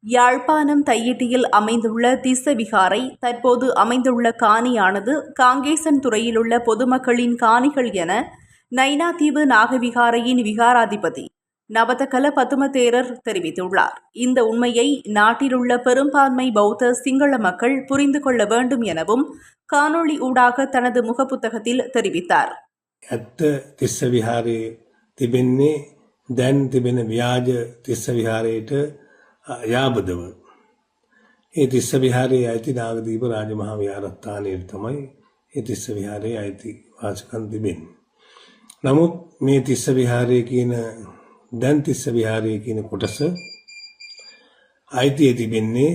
யாழ்ப்பாணம் தையிட்டியில் அமைந்துள்ள திஸ்ஸவிகாரை தற்போது அமைந்துள்ள காணியானது காங்கேசன்துறையிலுள்ள பொதுமக்களின் காணிகள் என நைனாதீவு நாகவிகாரையின் விகாராதிபதி நவதகல பத்துமதேரர் தெரிவித்துள்ளார். இந்த உண்மையை நாட்டிலுள்ள பெரும்பான்மை பௌத்த சிங்கள மக்கள் புரிந்து கொள்ள வேண்டும் எனவும் காணொளி ஊடாக தனது முகப்புத்தகத்தில் தெரிவித்தார். යාබදව ඒ තිස්ස විහාරයේ අයිති නාගදීප රාජමහා විහාරස්ථානයේ තමයි ඒ තිස්ස විහාරයේ අයිති වාසකම් තිබෙන්නේ. නමුත් මේ තිස්ස විහාරයේ කියන දැන් තිස්ස විහාරයේ කියන කොටස අයිතිය තිබෙන්නේ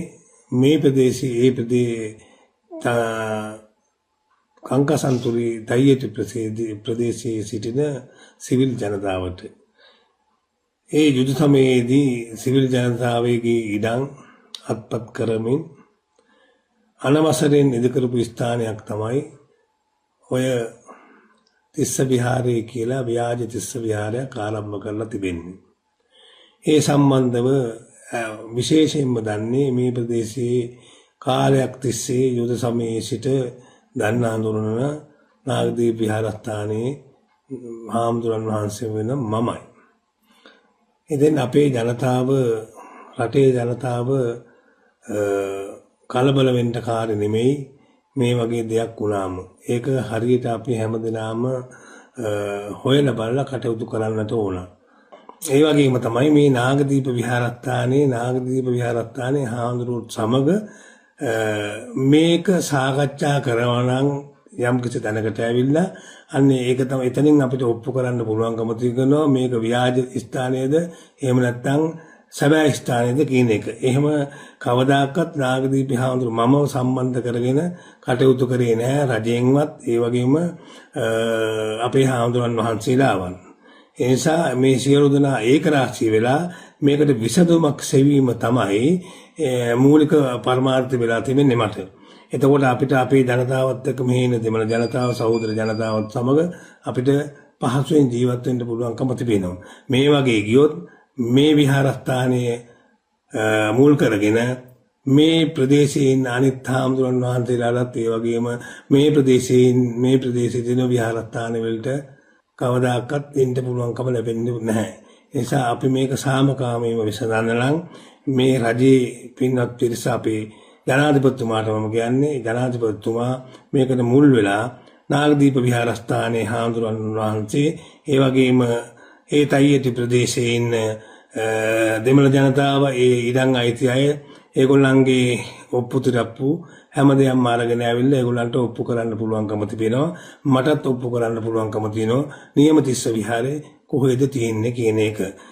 මේ ප්‍රදේශයේ කංකසන්තුරි තයියටි ප්‍රදේශයේ සිටින සිවිල් ජනතාවට ඒ යුද සමයේදී සිවිල් ජනතාවගේ ඉඩම් අත්පත් කරමින් අනවසරයෙන් ඉදිකරපු ස්ථානයක් තමයි ඔය තිස්ස විහාරය කියලා ව්‍යාජ තිස්ස විහාරයක් ආරම්භ කරලා තිබෙන්නේ. ඒ සම්බන්ධව විශේෂයෙන්ම දන්නේ මේ ප්‍රදේශයේ කාලයක් තිස්සේ යුද සමයේ සිට දන්න හඳුනන නාගදීප විහාරස්ථානයේ හාමුදුරන් වහන්සේ වෙන මමයි. ඉතින් අපේ ජනතාව රටේ ජනතාව කලබල වෙන්න කාර්ය නෙමෙයි මේ වගේ දෙයක් වුණාම ඒක හරියට අපි හැමදෙනාම හොයලා බලලා කටයුතු කරන්නට ඕන. ඒ වගේම තමයි මේ නාගදීප විහාරස්ථානයේ හාමුදුරුවෝ සමග මේක සාකච්ඡා කරනවා නම් යම් කිසි තැනකට ඇවිල්ලා අන්න ඒක තමයි එතනින් අපිට ඔප්පු කරන්න පුළුවන්කම තියෙනවා මේක ව්‍යාජ ස්ථානයේද එහෙම නැත්නම් සැබෑ ස්ථානයේද කියන එක. එහෙම කවදාකවත් නාගදීප හාමුදුරු මම සම්බන්ධ කරගෙන කටයුතු කරේ නැහැ රජයෙන්වත් ඒ වගේම අපේ හාමුදුරන් වහන්සේලාවන්. ඒ නිසා මේ සියලු දෙනා ඒකරාශී වෙලා මේකට විසඳුමක් සෙවීම තමයි මූලික පරමාර්ථය වෙලා තිබෙන්නේ මට. එතකොට අපිට අපේ ජනතාවත් එක්ක මෙහි ඉන්න දෙමළ ජනතාව සහෝදර ජනතාවත් සමග අපිට පහසුවෙන් ජීවත් වෙන්න පුළුවන්කම තිබෙනවා. මේ වගේ ගියොත් මේ විහාරස්ථානයේ මුල් කරගෙන මේ ප්‍රදේශයේ ඉන්න අනිත් හාමුදුරන් වහන්සේලාලත් ඒ වගේම මේ ප්‍රදේශයේ තියෙන විහාරස්ථාන වලට කවදාකවත් ඉන්න පුළුවන්කම ලැබෙන්නේ නැහැ. ඒ නිසා අපි මේක සාමකාමීව විසඳන්න නම් මේ රජයේ පින්වත් පිරිස අපේ ජනාධිපතිතුමාට මම කියන්නේ ජනාධිපතිතුමා මේකට මුල් වෙලා නාගදීප විහාරස්ථානයේ හාමුදුරන් වහන්සේ ඒ වගේම ඒ තයියටි ප්‍රදේශයේ ඉන්න දෙමළ ජනතාව ඒ ඉඩම් අයිති අය ඒගොල්ලන්ගේ ඔප්පු තිරප්පු හැමදේම අරගෙන ආවිල්ලා ඒගොල්ලන්ට ඔප්පු කරන්න පුළුවන්කම තිබෙනවා. මටත් ඔප්පු කරන්න පුළුවන්කම තියෙනවා. නියම තිස්ස විහාරේ කොහෙද තියෙන්නේ කියන එක.